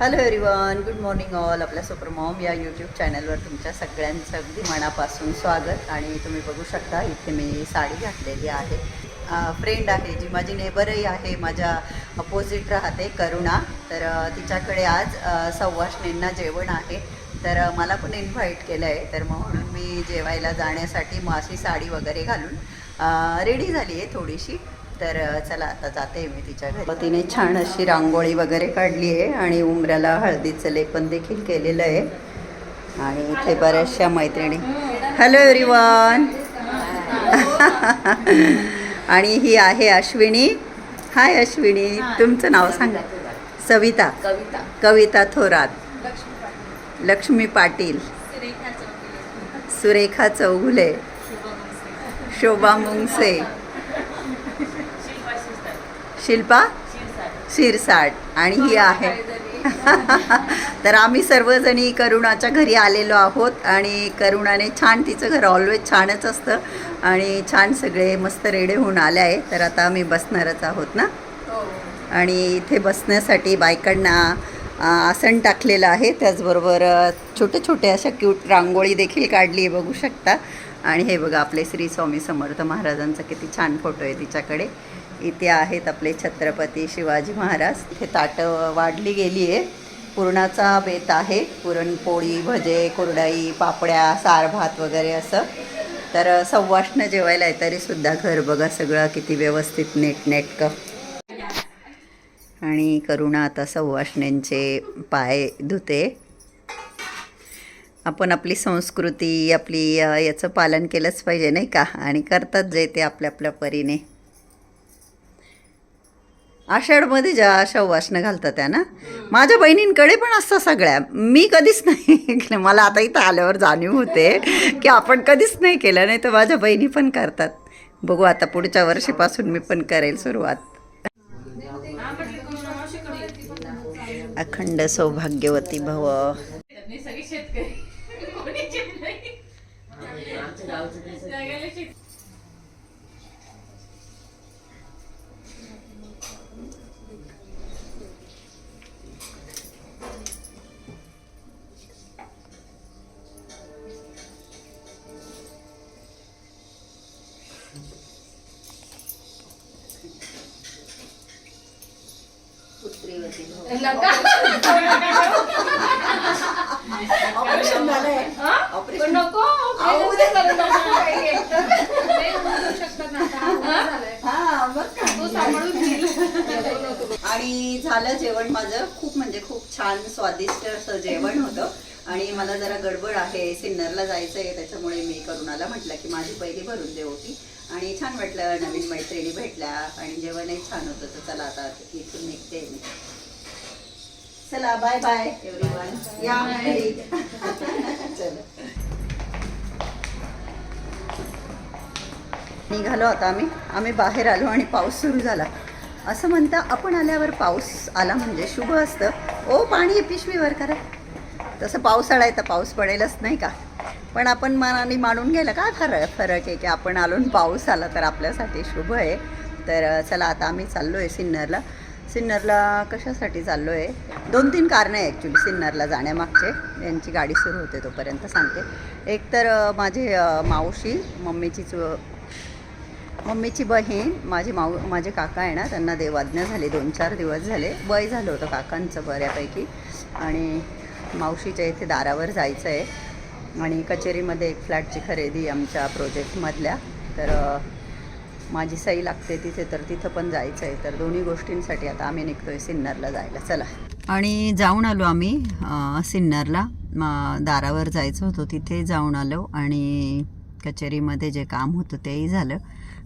Hello everyone, good morning all. आपल्या super Maugham या YouTube चॅनलवर तुमच्या सगळ्यांचं अगदी मनापासून स्वागत. आणि तुम्ही बघू शकता इथे मी साडी घातलेली आहे. फ्रेंड आहे जी माझी नेबरही आहे, माझ्या अपोजिट राहते करुणा. तर तिच्याकडे आज सवाष्णींना जेवण आहे, तर मला पण इन्व्हाइट केलं आहे. तर म्हणून मी जेवायला जाण्यासाठी मग अशी साडी वगैरे घालून रेडी झाली आहे थोडीशी. तर चला आता जाते मी तिच्या घरी. तिने छान अशी रांगोळी वगैरे काढली आहे आणि उंबऱ्याला हळदीचं लेपन देखील केलेलं आहे. आणि इथे बऱ्याचशा मैत्रिणी. Hello everyone. आणि ही आहे अश्विनी. हाय अश्विनी, तुमचं नाव सांगा. सविता. कविता थोरात. लक्ष्मी पाटील. सुरेखा चौगुले. शोभा मुंगसे. शिल्पा शिरसाट. आणि ही आहे. तर आम्ही सर्वजणी करुणाच्या घरी आलेलो आहोत. आणि करुणाने छान, तिचं घर ऑलवेज छानच असतं आणि छान सगळे मस्त रेडे होऊन आले आहे. तर आता आम्ही बसणारच आहोत ना. आणि इथे बसण्यासाठी बायकांना आसन टाकलेलं आहे. त्याचबरोबर छोटे छोटे अशा क्यूट रांगोळी देखील काढली आहे, बघू शकता. आणि हे बघा, आपले श्री स्वामी समर्थ महाराजांचा किती छान फोटो आहे तिच्याकडे. इथे आहेत आपले छत्रपती शिवाजी महाराज. इथे ताटं वाढली गेली आहे. पुरणाचा बेत आहे. पुरणपोळी, भजे, कुरडई, पापड्या, सार भात वगैरे असं. तर सवाष्ण जेवायला आहे, तरीसुद्धा घर बघा सगळं किती व्यवस्थित नीटनेटकं. आणि करुणा आता सवाष्ण्यांचे पाय धुते. आपण आपली संस्कृती, आपली याचं पालन केलंच पाहिजे नाही का. आणि करतात जे ते आपल्या आपल्या परीने. आषाढमध्ये ज्या अशा वासनं घालतात त्या ना, माझ्या बहिणींकडे पण असतं सगळ्या. मी कधीच नाही केलं. मला आता इथं आल्यावर जाणीव होते की आपण कधीच नाही केलं, नाही तर माझ्या बहिणी पण करतात. बघू आता पुढच्या वर्षीपासून मी पण करेल सुरुवात. अखंड सौभाग्यवती भव. ऑपरेशन झालंय. ऑपरेशन नको. आणि झालं जेवण माझं. खूप म्हणजे खूप छान स्वादिष्ट असं जेवण होतं. आणि मला जरा गडबड आहे, सिन्नरला जायचं आहे. त्याच्यामुळे मी करुणाला म्हटलं की माझी पहिली भरून दे होती. आणि छान वाटलं, नवीन मैत्रिणी भेटल्या आणि जेवणही छान होतं. तर चला आता इथून निघते मी. चला बाय बाय एव्हरीवन. या घरी. चला निघालो आता आम्ही बाहेर आलो आणि पाऊस सुरू झाला. असं म्हणता आपण आल्यावर पाऊस आला म्हणजे शुभ असतं. ओ पाणी पिशवीवर करा. तसं पावसाळा आहे तर पाऊस पडेलच नाही का. पण आपण मनाने मानून घ्यायला काय फरक आहे की आपण आलो आणि पाऊस आला तर आपल्यासाठी शुभ आहे. तर चला आता आम्ही चाललो आहे सिन्नरला. सिन्नरला कशासाठी चाललो आहे, 2-3 कारणं आहे ॲक्च्युली सिन्नरला जाण्यामागचे. यांची गाडी सुरू होते तोपर्यंत सांगते. एक तर माझे मावशी, मम्मीची बहीण, माझे काका आहे ना, त्यांना देवाज्ञा झाली. 2-4 दिवस झाले. वय झालं होतं काकांचं बऱ्यापैकी. आणि मावशीच्या इथे दारावर जायचं आहे. आणि कचेरीमध्ये एक फ्लॅटची खरेदी आमच्या प्रोजेक्टमधल्या. तर माझी सही लागते तिथे, तर तिथं पण जायचं आहे. तर दोन्ही गोष्टींसाठी आता आम्ही निघतो आहे सिन्नरला जायला. चला. आणि जाऊन आलो आम्ही सिन्नरला. दारावर जायचं होतं, तिथे जाऊन आलो. आणि कचेरीमध्ये जे काम होतं तेही झालं.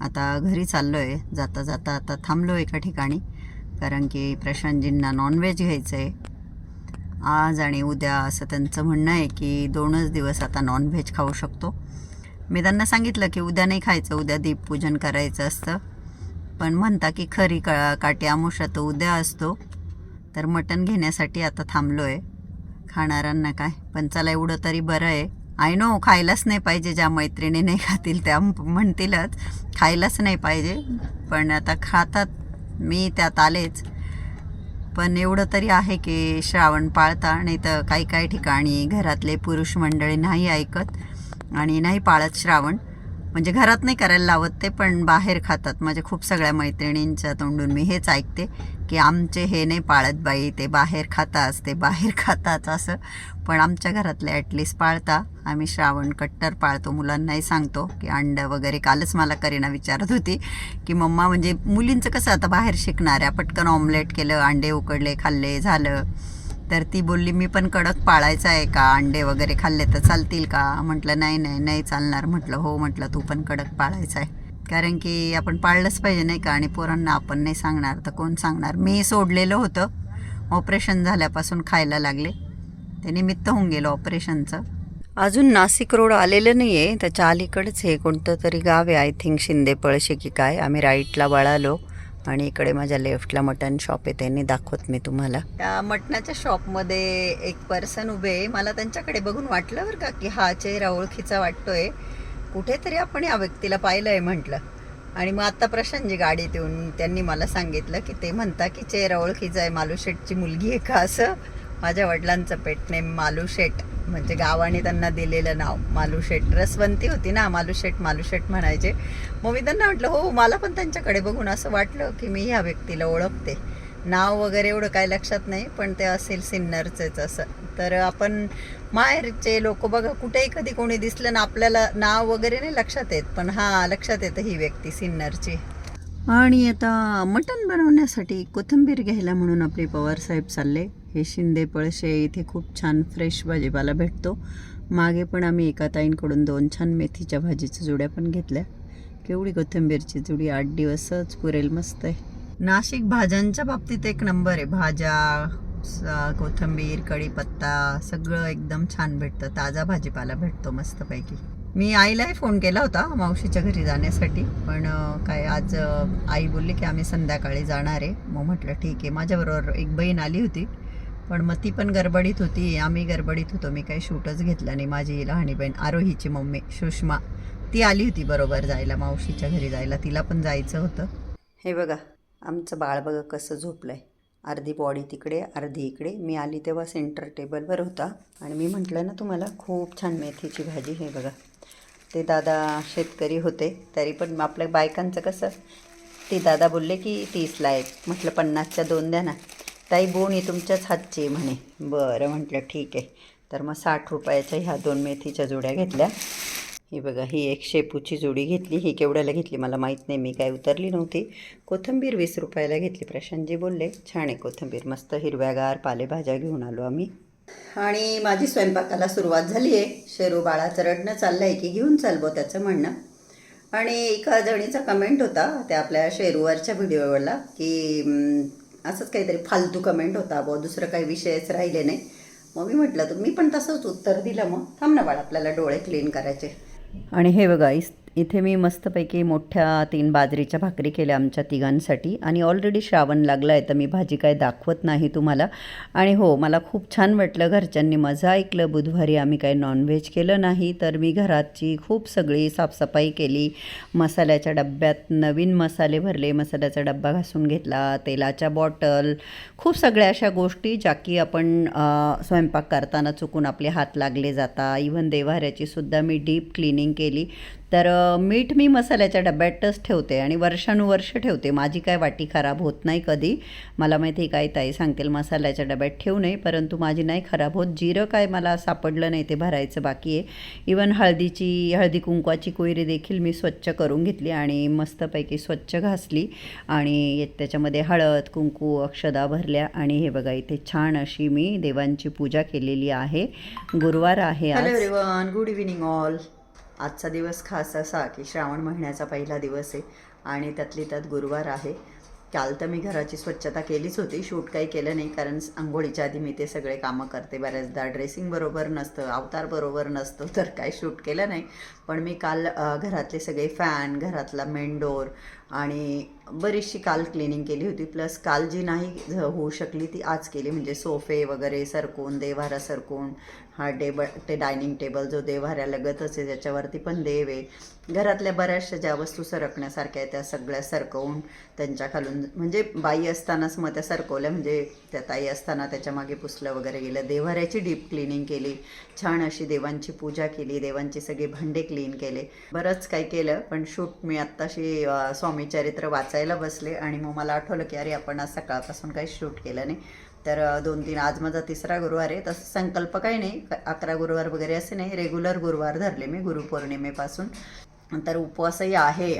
आता घरी चाललो आहे. जाता जाता आता थांबलो एका ठिकाणी, कारण की प्रशांतजींना नॉनव्हेज घ्यायचं आहे आज आणि उद्या. असं त्यांचं म्हणणं आहे की 2च दिवस आता नॉनव्हेज खाऊ शकतो. मी त्यांना सांगितलं की उद्या नाही खायचं, उद्या दीपपूजन करायचं असतं. पण म्हणता की खरी काटी अमावस्या तर उद्या असतो. तर मटण घेण्यासाठी आता थांबलो आहे. खाणाऱ्यांना काय, पण चला एवढं तरी बरं आहे. आय नो खायलाच नाही पाहिजे, ज्या मैत्रिणी नाही खातील त्या म्हणतीलच खायलाच नाही पाहिजे, पण आता खातात. मी त्यात आलेच. पण एवढं तरी आहे की श्रावण पाळता, नाही तर काही काही ठिकाणी घरातले पुरुष मंडळी नाही ऐकत आणि नाही पाळत श्रावण. म्हणजे घरात नाही करायला लावत ते, पण बाहेर खातात. म्हणजे खूप सगळ्या मैत्रिणींच्या तोंडून मी हेच ऐकते की आमचे हे नाही पाळत बाई, ते बाहेर खाताच, ते बाहेर खाताच असं. पण आमच्या घरातले ॲटलिस्ट पाळता. आम्ही श्रावण कट्टर पाळतो, मुलांनाही सांगतो की अंडं वगैरे. कालच मला करीना विचारत होती की मम्मा, म्हणजे मुलींचं कसं आता बाहेर शिकणाऱ्या, पटकन ऑमलेट केलं, अंडे उकडले, खाल्ले, झालं. तर ती बोलली मी पण कडक पाळायचं आहे का, अंडे वगैरे खाल्ले तर चालतील का. म्हटलं नाही नाही नाही चालणार. म्हटलं हो, म्हटलं तू पण कडक पाळायचं आहे, कारण की आपण पाळलंच पाहिजे नाही का. आणि पोरांना आपण नाही सांगणार तर कोण सांगणार. मी सोडलेलं होतं, ऑपरेशन झाल्यापासून खायला लागले, ते निमित्त होऊन गेलं ऑपरेशनचं. अजून नाशिक रोड आलेलं नाही आहे, त्याच्या अलीकडेच हे कोणतं तरी गाव आहे, आय थिंक शिंदे पळशी की काय. आम्ही राईटला वळालो आणि इकडे माझ्या लेफ्टला मटन शॉप आहे, त्यांनी दाखवत मी तुम्हाला. त्या मटणाच्या शॉपमध्ये एक पर्सन उभे आहे. मला त्यांच्याकडे बघून वाटलं बरं का की हा चेहरा ओळखीचा वाटतोय, कुठेतरी आपण या व्यक्तीला पाहिलं आहे म्हटलं. आणि मग आत्ता प्रशांतजी गाडीत येऊन त्यांनी मला सांगितलं की ते म्हणता की चेहरा ओळखीचा आहे, मालूशेठची मुलगी आहे का असं. माझ्या वडिलांचं पेट नेम मालूशेठ, म्हणजे गावाने त्यांना दिलेलं नाव मालूशेठ. रसवंती होती ना, मालूशेठ मालूशेठ म्हणायचे. मग मी त्यांना म्हटलं हो, मला पण त्यांच्याकडे बघून असं वाटलं की मी ह्या व्यक्तीला ओळखते. नाव वगैरे एवढं काय लक्षात नाही, पण ते असेल सिन्नरचेच असं. तर आपण माहेरचे लोक बघा, कुठेही कधी कोणी दिसलं ना आपल्याला नाव वगैरे नाही लक्षात येत, पण हां लक्षात येतं ही व्यक्ती सिन्नरची. आणि आता मटण बनवण्यासाठी कोथिंबीर घ्यायला म्हणून आपले पवारसाहेब चालले. हे शिंदे पळशे इथे खूप छान फ्रेश भाजीपाला भेटतो. मागे पण आम्ही एका ताईंकडून 2 छान मेथीच्या भाजीच्या जुड्या पण घेतल्या. केवढी कोथिंबीरची जुडी, 8 दिवसच पुरेल, मस्त आहे. नाशिक भाज्यांच्या बाबतीत एक नंबर आहे. भाज्या, कोथिंबीर, कढीपत्ता सगळं एकदम छान भेटतं. ताजा भाजीपाला भेटतो मस्तपैकी. मी आईलाही फोन केला होता मावशीच्या घरी जाण्यासाठी, पण काय आज आई बोलली की आम्ही संध्याकाळी जाणार आहे. मग म्हटलं ठीक आहे. माझ्याबरोबर एक बहीण आली होती, पण मग ती पण गडबडीत होती, आम्ही गडबडीत होतो. मी काही शूटच घेतला नाही. माझी लहानी बहीण आरोहीची मम्मी सुषमा, ती आली होती बरोबर जायला, मावशीच्या घरी जायला. तिला पण जायचं होतं. हे बघा आमचं बाळ बघा कसं झोपलं आहे. अर्धी बॉडी तिकडे, अर्धी इकडे. मी आली तेव्हा सेंटर टेबलवर होता. आणि मी म्हटलं ना तुम्हाला, खूप छान मेथीची भाजी. हे बघा, ते दादा शेतकरी होते, तरी पण आपल्या बायकांचं कसं, ते दादा बोलले की 30ला एक. म्हटलं 50च्या 2 द्या ना. ताई बोणी तुमच्याच हातची म्हणे. बरं म्हटलं ठीक आहे. तर मग 60 रुपयाच्या ह्या 2 मेथीच्या जुड्या घेतल्या. ही बघा, ही एक शेपूची जुडी घेतली. ही केवढ्याला घेतली मला माहीत नाही, मी काय उतरली नव्हती. कोथिंबीर 20 रुपयाला घेतली. प्रशांतजी बोलले छान आहे कोथिंबीर, मस्त हिरव्यागार पालेभाज्या घेऊन आलो आम्ही. आणि माझी स्वयंपाकाला सुरुवात झाली आहे. शेरू बाळाचं रडणं चाललं आहे की घेऊन चाल बो, त्याचं म्हणणं. आणि एका जणीचा कमेंट होता त्या आपल्या शेरूवरच्या व्हिडिओवरला की असंच काहीतरी फालतू कमेंट होता बो, दुसरं काही विषयच राहिले नाही. मग मी म्हटलं तर मी पण तसंच उत्तर दिलं. मग थांब ना बाळ, आपल्याला डोळे क्लीन करायचे. आणि हे बघा, इथे मी मस्तपैकी मोठ्या 3 बाजरीच्या भाकरी केल्या आमच्या तिघांसाठी. आणि ऑलरेडी श्रावण लागला आहे, तर मी भाजी काय दाखवत नाही तुम्हाला. आणि हो, मला खूप छान वाटलं, घरच्यांनी माझं ऐकलं. बुधवारी आम्ही काही नॉनव्हेज केलं नाही, तर मी घराची खूप सगळी साफसफाई केली. मसाल्याच्या डब्यात नवीन मसाले भरले, मसाल्याचा डब्बा घासून घेतला, तेलाच्या बॉटल, खूप सगळ्या अशा गोष्टी ज्या की आपण स्वयंपाक करताना चुकून आपले हात लागले जातात. इव्हन देव्हाऱ्याची सुद्धा मी डीप क्लिनिंग केली. तर मीठ मी मसाल्याच्या डब्यातच ठेवते आणि वर्षानुवर्ष ठेवते. माझी काय वाटी खराब होत नाही कधी. मला माहिती काय ताई सांगतील मसाल्याच्या डब्यात ठेवू नये, परंतु माझी नाही खराब होत. जिरं काय मला सापडलं नाही, ते भरायचं बाकी आहे. इवन हळदी कुंकवाची कोयरी देखील मी स्वच्छ करून घेतली आणि मस्तपैकी स्वच्छ घासली. आणि त्याच्यामध्ये हळद कुंकू अक्षदा भरल्या. आणि हे बघा, इथे छान अशी मी देवांची पूजा केलेली आहे. गुरुवार आहे आज. Hello everyone, good evening all. आजचा दिवस खास असा की श्रावण महिन्याचा पहिला दिवस आहे आणि त्यातली त्यात गुरुवार आहे. काल तर मी घराची स्वच्छता केलीच होती, शूट काही केलं नाही, कारण आंघोळीच्या आधी मी ते सगळे कामं करते. बऱ्याचदा ड्रेसिंग बरोबर नसतं, अवतार बरोबर नसतो, तर काही शूट केलं नाही. पण मी काल घरातले सगळे फॅन, घरातला मेन डोर आणि बरीचशी काल क्लिनिंग केली होती. प्लस काल जी नाही होऊ शकली ती आज केली, म्हणजे सोफे वगैरे सरकवून, देव्हारा सरकवून, हा ते डायनिंग टेबल जो देव्हाऱ्यालगतच आहे त्याच्यावरती पण देव आहे. घरातल्या बऱ्याचशा ज्या वस्तू सरकण्यासारख्या आहेत त्या सगळ्या सरकवून त्यांच्या खालून, म्हणजे बाई असतानाच मग त्या सरकवल्या, म्हणजे त्या ताई असताना त्याच्या मागे पुसलं वगैरे गेलं. देव्हाऱ्याची डीप क्लिनिंग केली, छान अशी देवांची पूजा केली, देवांची सगळे भांडे क्लीन केले, बरंच काही केलं. पण शूट मी आत्ताशी स्वामी चरित्र वाचायला बसले आणि मग मला आठवलं की अरे आपण आज सकाळपासून काही शूट केलं नाही. तर 2-3 आज माझा 3रा गुरुवार आहे. तसं संकल्प काही नाही, 11 गुरुवार वगैरे असे नाही, रेग्युलर गुरुवार धरले मी गुरुपौर्णिमेपासून. तर उपवासही आहे.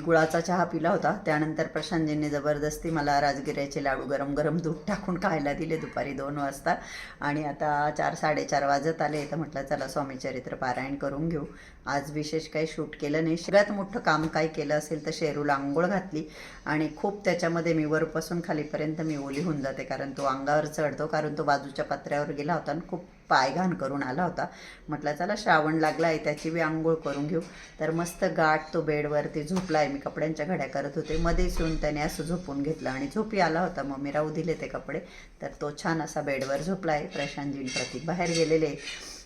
गुळाचा चहा पिला होता, त्यानंतर प्रशांतजींनी जबरदस्ती मला राजगिऱ्याचे लाडू गरम गरम दूध टाकून खायला दिले दुपारी 2 वाजता. आणि आता 4-4:30 वाजत आले, तर म्हटलं चला स्वामीचरित्र पारायण करून घेऊ. आज विशेष काही शूट केलं नाही. सगळ्यात मोठं काम काय केलं असेल तर शेरूला आंघोळ घातली, आणि खूप त्याच्यामध्ये मी वरपासून खालीपर्यंत मी ओली होऊन जाते, कारण तो अंगावर चढतो, कारण तो बाजूच्या पत्र्यावर गेला होता आणि खूप पाय घाण करून आला होता. म्हटलं चला श्रावण लागला आहे त्याची बी आंघोळ करून घेऊ. तर मस्त गाठ तो बेडवरती झोपला आहे. मी कपड्यांच्या घड्या करत होते, मध्येच येऊन त्याने असं झोपून घेतलं आणि झोपी आला होता. मग मी राहू दिले ते कपडे. तर तो छान असा बेडवर झोपला आहे. प्रशांतजी प्रतीक बाहेर गेलेले.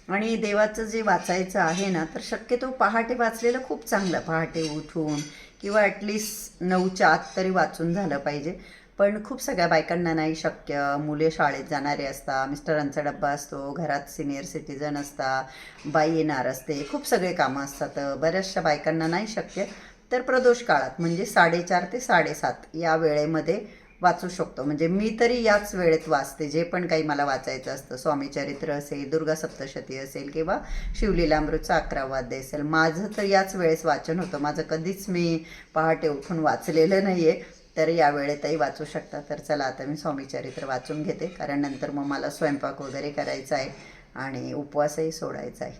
आणि देवाचं जे वाचायचं आहे ना, तर शक्यतो पहाटे वाचलेलं खूप चांगलं. पहाटे उठून किंवा ॲटलिस्ट 9च्या आत तरी वाचून झालं पाहिजे. पण खूप सगळ्या बायकांना नाही शक्य. मुले शाळेत जाणारे असतात, मिस्टरांचा डब्बा असतो, घरात सिनियर सिटीजन असतात, बाई येणार असते, खूप सगळे कामं असतात. बऱ्याचशा बायकांना नाही शक्य. तर प्रदोष काळात म्हणजे 4:30 ते 7:30 या वेळेमध्ये वाचू शकतो. म्हणजे मी तरी याच वेळेत वाचते, जे पण काही मला वाचायचं असतं. स्वामीचरित्र असेल, दुर्गा सप्तशती असेल, किंवा शिवलीलामृतचा 11वा अध्याय असेल, माझं तर याच वेळेस वाचन होतं. माझं कधीच मी पहाटे उठून वाचलेलं नाही आहे. तर या वेळेतही वाचू शकता. तर चला आता मी स्वामीचरित्र वाचून घेते, कारण नंतर मग मला स्वयंपाक वगैरे करायचा आहे आणि उपवासही सोडायचा आहे.